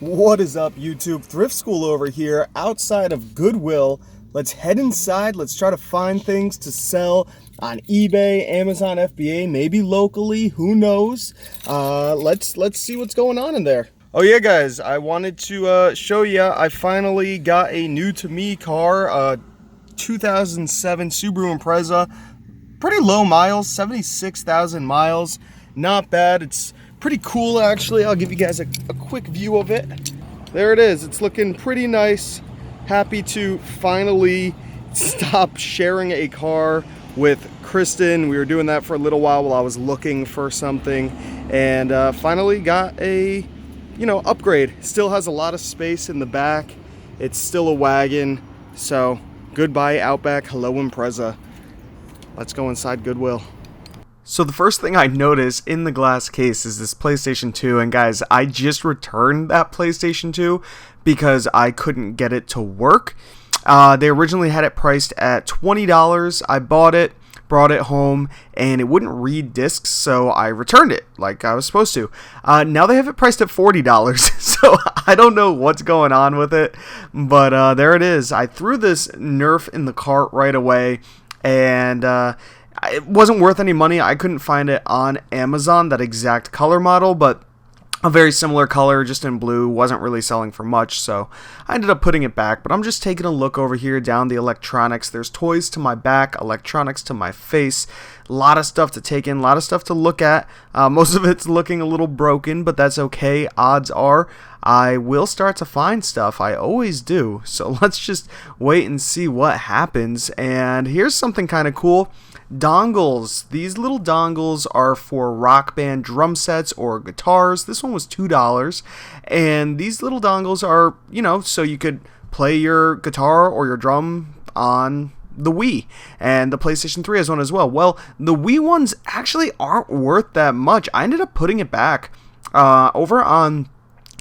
What is up, YouTube? Thrift School over here outside of Goodwill. Let's head inside. Let's try to find things to sell on eBay, Amazon, FBA, maybe locally. Who knows? Let's see what's going on in there. Oh yeah, guys, I wanted to show you. I finally got a new to me car, 2007 Subaru Impreza. Pretty low miles, 76,000 miles. Not bad. It's pretty cool, actually. I'll give you guys a quick view of it. There it is. It's looking pretty nice. Happy to finally stop sharing a car with Kristen. We were doing that for a little while I was looking for something, and finally got a, upgrade. Still has a lot of space in the back. It's still a wagon. So goodbye Outback, hello Impreza. Let's go inside Goodwill. So the first thing I notice in the glass case is this PlayStation 2, and guys, I just returned that PlayStation 2 because I couldn't get it to work. They originally had it priced at $20. I bought it, brought it home, and it wouldn't read discs, so I returned it like I was supposed to. Now they have it priced at $40, so I don't know what's going on with it, but there it is. I threw this Nerf in the cart right away, and it wasn't worth any money. I couldn't find it on Amazon, that exact color model, but a very similar color, just in blue, wasn't really selling for much, so I ended up putting it back. But I'm just taking a look over here down the electronics. There's toys to my back, electronics to my face, a lot of stuff to take in, a lot of stuff to look at. Most of it's looking a little broken, but that's okay. Odds are I will start to find stuff. I always do. So let's just wait and see what happens. And here's something kind of cool. Dongles. These little dongles are for Rock Band drum sets or guitars. This one was $2. And these little dongles are, so you could play your guitar or your drum on the Wii. And the PlayStation 3 has one as well. Well, the Wii ones actually aren't worth that much. I ended up putting it back over on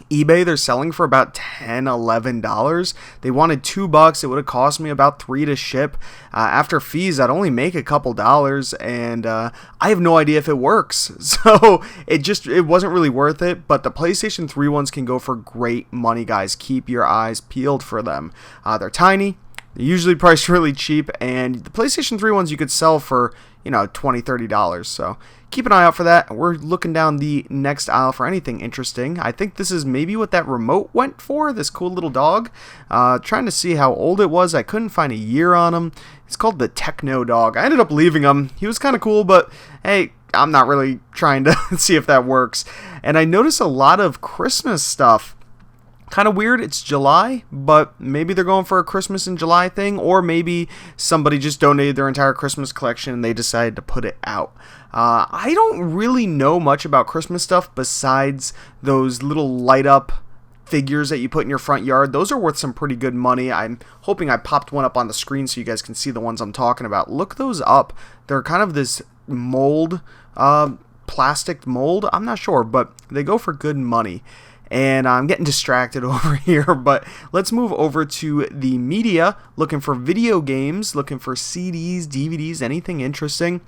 eBay. They're selling for about $10, $11. They wanted $2. It would have cost me about $3 to ship. After fees, I'd only make a couple dollars, and I have no idea if it works. So it wasn't really worth it. But the PlayStation 3 ones can go for great money, guys. Keep your eyes peeled for them. They're tiny. They're usually priced really cheap, and the PlayStation 3 ones you could sell for, $20, $30. So keep an eye out for that. We're looking down the next aisle for anything interesting. I think this is maybe what that remote went for, this cool little dog. Trying to see how old it was. I couldn't find a year on him. It's called the Techno Dog. I ended up leaving him. He was kind of cool, but hey, I'm not really trying to see if that works. And I noticed a lot of Christmas stuff. Kind of weird. It's July, but maybe they're going for a Christmas in July thing, or maybe somebody just donated their entire Christmas collection and they decided to put it out. I don't really know much about Christmas stuff besides those little light up figures that you put in your front yard. Those are worth some pretty good money. I'm hoping I popped one up on the screen so you guys can see the ones I'm talking about. Look those up. They're kind of this mold, plastic mold. I'm not sure, but they go for good money. And I'm getting distracted over here, but let's move over to the media, looking for video games, looking for CDs, DVDs, anything interesting.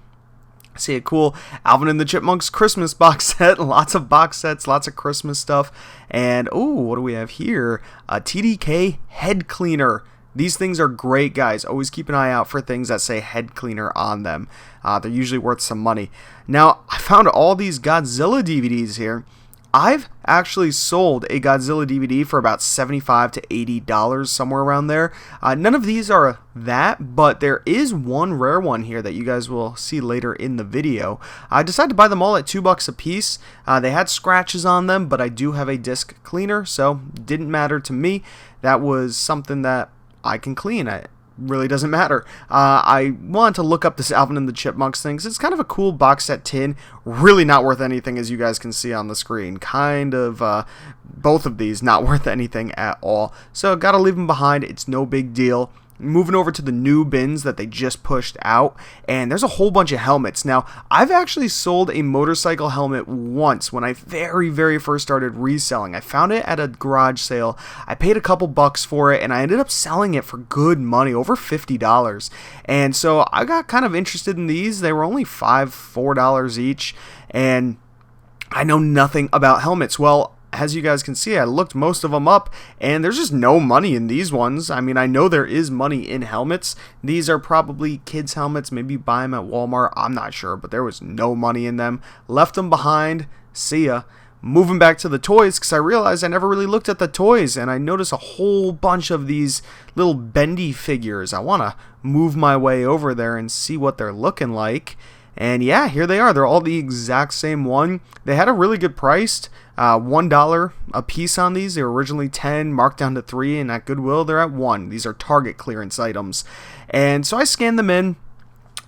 I see a cool Alvin and the Chipmunks Christmas box set, lots of box sets, lots of Christmas stuff. And, what do we have here? A TDK head cleaner. These things are great, guys. Always keep an eye out for things that say head cleaner on them. They're usually worth some money. Now, I found all these Godzilla DVDs here. I've actually sold a Godzilla DVD for about $75 to $80, somewhere around there. None of these are that, but there is one rare one here that you guys will see later in the video. I decided to buy them all at $2 a piece. They had scratches on them, but I do have a disc cleaner, so it didn't matter to me. That was something that I can clean. It really doesn't matter. I wanted to look up this Alvin and the Chipmunks thing. It's kind of a cool box set tin. Really not worth anything, as you guys can see on the screen. Kind of both of these not worth anything at all. So gotta leave them behind. It's no big deal. Moving over to the new bins that they just pushed out, and there's a whole bunch of helmets. Now, I've actually sold a motorcycle helmet once when I very first started reselling. I found it at a garage sale. I paid a couple bucks for it, and I ended up selling it for good money, over $50. And so I got kind of interested in these. They were only $4 each, and I know nothing about helmets. Well, as you guys can see, I looked most of them up, and there's just no money in these ones. I mean, I know there is money in helmets. These are probably kids' helmets. Maybe you buy them at Walmart. I'm not sure, but there was no money in them. Left them behind. See ya. Moving back to the toys, because I realized I never really looked at the toys, and I noticed a whole bunch of these little bendy figures. I want to move my way over there and see what they're looking like. And yeah, here they are. They're all the exact same one. They had a really good price, $1 a piece on these. They were originally 10, marked down to 3, and at Goodwill they're at 1. These are Target clearance items. And so I scanned them in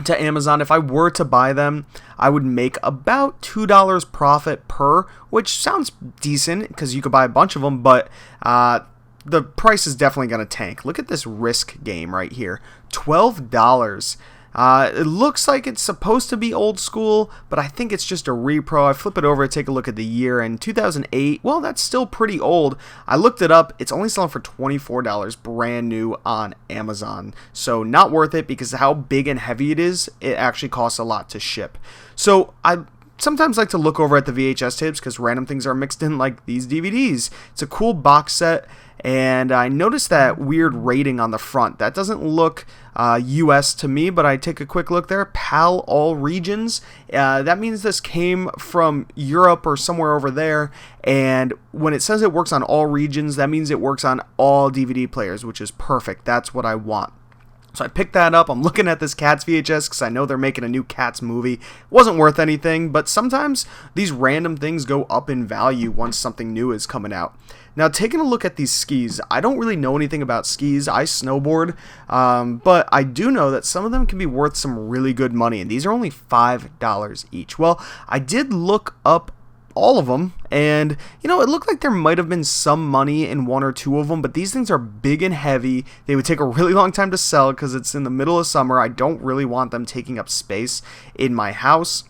to Amazon. If I were to buy them, I would make about $2 profit per, which sounds decent because you could buy a bunch of them, but the price is definitely going to tank. Look at this risk game right here. $12. It looks like it's supposed to be old school, but I think it's just a repro. I flip it over to take a look at the year, and 2008, well, that's still pretty old. I looked it up. It's only selling for $24 brand new on Amazon. So not worth it because of how big and heavy it is. It actually costs a lot to ship. So I sometimes like to look over at the VHS tapes because random things are mixed in, like these DVDs. It's a cool box set. And I noticed that weird rating on the front. That doesn't look US to me, but I take a quick look there. PAL all regions. That means this came from Europe or somewhere over there. And when it says it works on all regions, that means it works on all DVD players, which is perfect. That's what I want. So I picked that up. I'm looking at this Cats VHS because I know they're making a new Cats movie. It wasn't worth anything, but sometimes these random things go up in value once something new is coming out. Now, taking a look at these skis, I don't really know anything about skis. I snowboard, but I do know that some of them can be worth some really good money, and these are only $5 each. Well, I did look up all of them, and you know, it looked like there might have been some money in one or two of them, but these things are big and heavy. They would take a really long time to sell because it's in the middle of summer. I don't really want them taking up space in my house.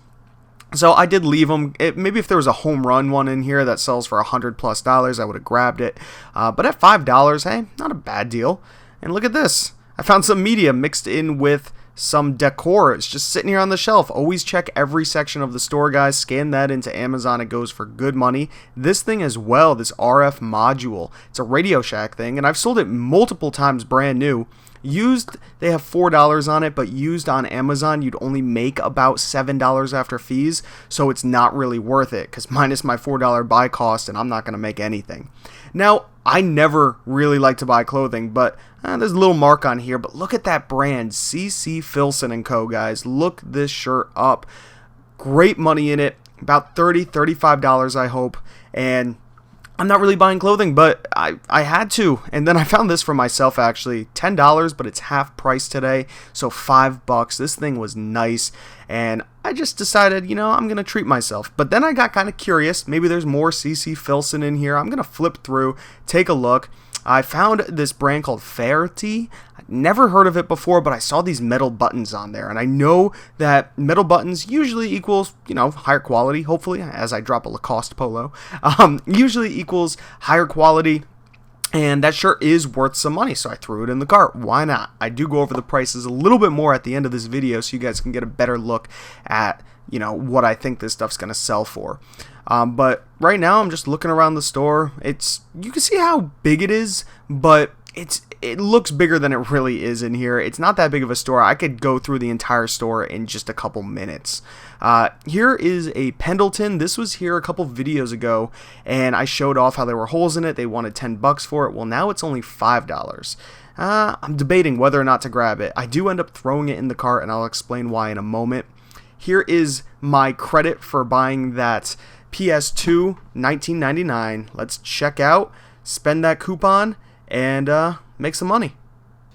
So I did leave them. Maybe if there was a home run one in here that sells for $100+, I would have grabbed it. But at $5, hey, not a bad deal. And look at this. I found some media mixed in with some decor. It's just sitting here on the shelf. Always check every section of the store, guys. Scan that into Amazon. It goes for good money. This thing as well, this RF module. It's a Radio Shack thing, and I've sold it multiple times brand new. Used, they have $4 on it, but used on Amazon, you'd only make about $7 after fees, so it's not really worth it, because minus my $4 buy cost, and I'm not going to make anything. Now, I never really like to buy clothing, but there's a little mark on here, but look at that brand, C.C. Filson & Co., guys. Look this shirt up. Great money in it, about $30, $35, I hope, and I'm not really buying clothing, but I had to. And then I found this for myself, actually. $10, but it's half price today, so $5. This thing was nice, and I just decided, you know, I'm going to treat myself. But then I got kind of curious. Maybe there's more CC Filson in here. I'm going to flip through, take a look. I found this brand called Fairty. Never heard of it before, but I saw these metal buttons on there, and I know that metal buttons usually equals, you know, higher quality, hopefully, as I drop a Lacoste polo, usually equals higher quality, and that shirt is worth some money, so I threw it in the cart. Why not? I do go over the prices a little bit more at the end of this video so you guys can get a better look at, you know, what I think this stuff's going to sell for. But right now, I'm just looking around the store. You can see how big it is, but it looks bigger than it really is in here. It's not that big of a store. I could go through the entire store in just a couple minutes. Here is a Pendleton. This was here a couple videos ago, and I showed off how there were holes in it. They wanted $10 for it. Well, now it's only $5. I'm debating whether or not to grab it. I do end up throwing it in the cart, and I'll explain why in a moment. Here is my credit for buying that PS2, $19.99. Let's check out, spend that coupon, and make some money.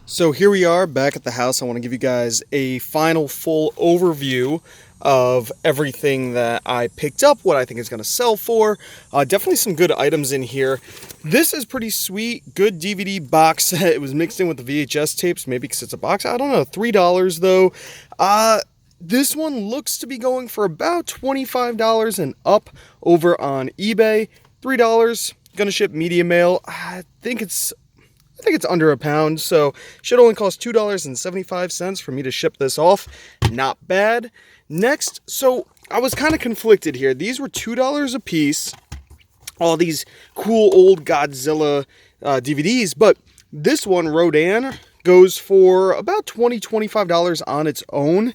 So here we are back at the house. I want to give you guys a final full overview of everything that I picked up, what I think it's going to sell for. Definitely some good items in here. This is pretty sweet, good DVD box set. It was mixed in with the VHS tapes, maybe because it's a box. I don't know, $3 though. This one looks to be going for about $25 and up over on eBay. $3, gonna ship media mail. I think it's under £1, so should only cost $2.75 for me to ship this off. Not bad. Next, so I was kind of conflicted here. These were $2 a piece. all these cool old Godzilla DVDs, but this one, Rodan, goes for about $20-$25 on its own.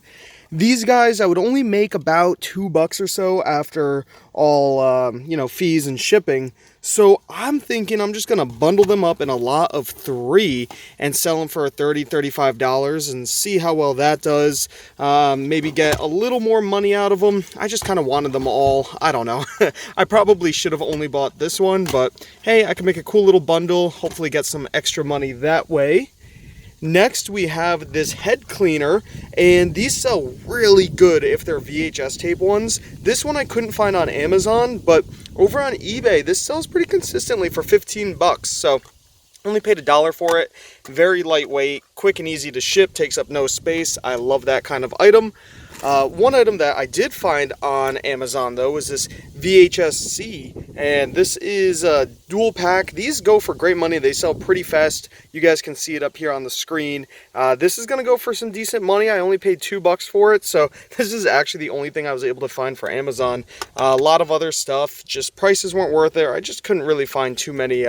These guys, I would only make about $2 or so after all, fees and shipping. So I'm thinking I'm just going to bundle them up in a lot of 3 and sell them for $30-$35 and see how well that does. Maybe get a little more money out of them. I just kind of wanted them all. I don't know. I probably should have only bought this one, but hey, I can make a cool little bundle, hopefully get some extra money that way. Next, we have this head cleaner, and these sell really good if they're VHS tape ones. This one I couldn't find on Amazon, but over on eBay, this sells pretty consistently for 15 bucks. So only paid $1 for it. Very lightweight, quick and easy to ship, takes up no space. I love that kind of item. One item that I did find on Amazon, though, was this VHS-C, and this is a dual pack. These go for great money. They sell pretty fast. You guys can see it up here on the screen. This is going to go for some decent money. I only paid $2 for it, so this is actually the only thing I was able to find for Amazon. A lot of other stuff, just prices weren't worth it. I just couldn't really find too many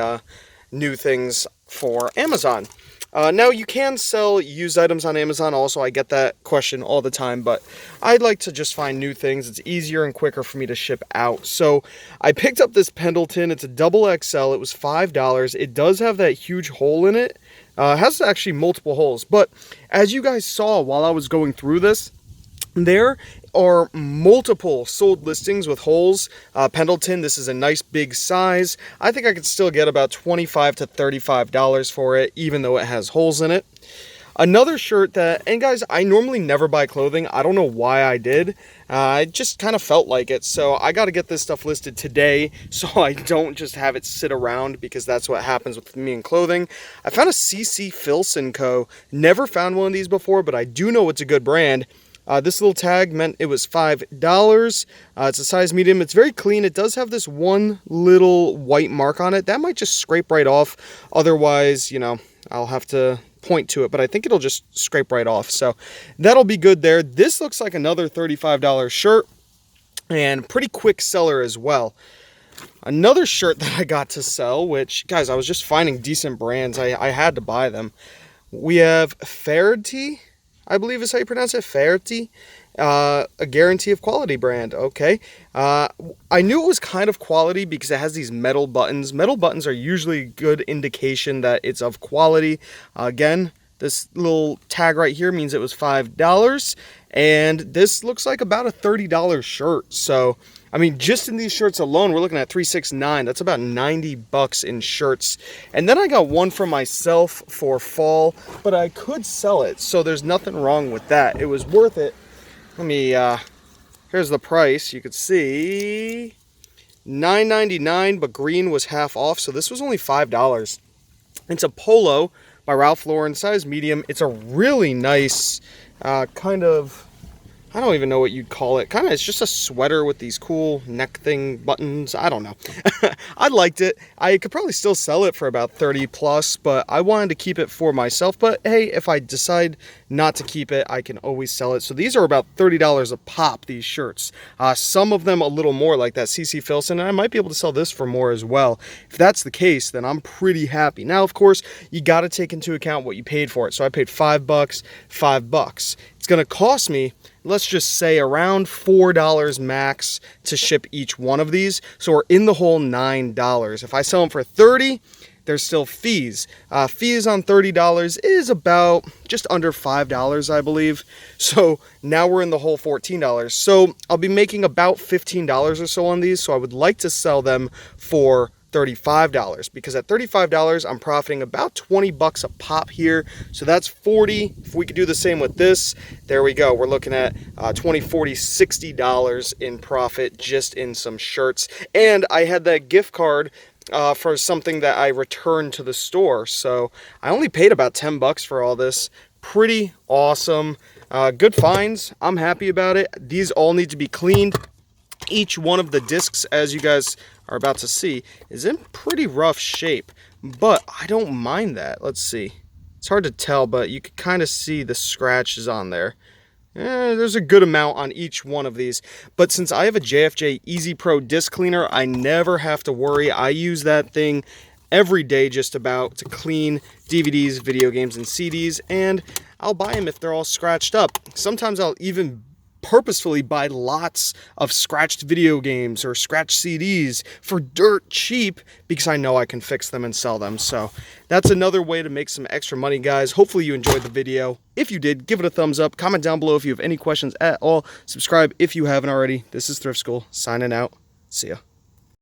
new things for Amazon. Now, you can sell used items on Amazon also. I get that question all the time, but I'd like to just find new things. It's easier and quicker for me to ship out. So I picked up this Pendleton. It's a double XL. It was $5. It does have that huge hole in it. It has actually multiple holes. But as you guys saw while I was going through this, there are multiple sold listings with holes. Pendleton, this is a nice big size. I think I could still get about $25 to $35 for it, even though it has holes in it. Another shirt that, and guys, I normally never buy clothing. I don't know why I did. I just kind of felt like it. So I got to get this stuff listed today so I don't just have it sit around, because that's what happens with me and clothing. I found a CC Filson Co. Never found one of these before, but I do know it's a good brand. This little tag meant it was $5. It's a size medium. It's very clean. It does have this one little white mark on it. That might just scrape right off. Otherwise, I'll have to point to it, but I think it'll just scrape right off. So that'll be good there. This looks like another $35 shirt, and pretty quick seller as well. Another shirt that I got to sell, which, guys, I was just finding decent brands. I had to buy them. We have Fairty, I believe is how you pronounce it, Fairty, a guarantee of quality brand. Okay. I knew it was kind of quality because it has these metal buttons. Metal buttons are usually a good indication that it's of quality. Again, this little tag right here means it was $5, and this looks like about a $30 shirt. So, I mean, just in these shirts alone, we're looking at $369. That's about 90 bucks in shirts. And then I got one for myself for fall, but I could sell it, so there's nothing wrong with that. It was worth it. Let me, here's the price. You could see $9.99, but green was half off, so this was only $5. It's a polo by Ralph Lauren, size medium. It's a really nice kind of, I don't even know what you'd call it. It's just a sweater with these cool neck thing buttons. I don't know. I liked it. I could probably still sell it for about 30 plus, but I wanted to keep it for myself. But hey, if I decide not to keep it, I can always sell it. So these are about $30 a pop, these shirts. Some of them a little more, like that CC Filson, and I might be able to sell this for more as well. If that's the case, then I'm pretty happy. Now, of course, you got to take into account what you paid for it. So I paid $5, $5. It's going to cost me, let's just say, around $4 max to ship each one of these. So we're in the whole $9. If I sell them for $30, there's still fees. Fees on $30 is about just under $5, I believe. So now we're in the whole $14. So I'll be making about $15 or so on these. So I would like to sell them for $35, because at $35 I'm profiting about 20 bucks a pop here. So that's 40. If we could do the same with this, there we go. We're looking at 20, 40, $60 in profit just in some shirts. And I had that gift card for something that I returned to the store. So I only paid about 10 bucks for all this. Pretty awesome. Good finds. I'm happy about it. These all need to be cleaned. Each one of the discs, as you guys are about to see, is in pretty rough shape, but I don't mind that. Let's see. It's hard to tell, but you can kind of see the scratches on there. There's a good amount on each one of these. But since I have a JFJ Easy Pro disc cleaner, I never have to worry. I use that thing every day just about to clean DVDs, video games, and CDs, and I'll buy them if they're all scratched up. Sometimes I'll even purposefully buy lots of scratched video games or scratched CDs for dirt cheap because I know I can fix them and sell them. So that's another way to make some extra money, guys. Hopefully you enjoyed the video. If you did, give it a thumbs up. Comment down below if you have any questions at all. Subscribe if you haven't already. This is Thrift School signing out. See ya.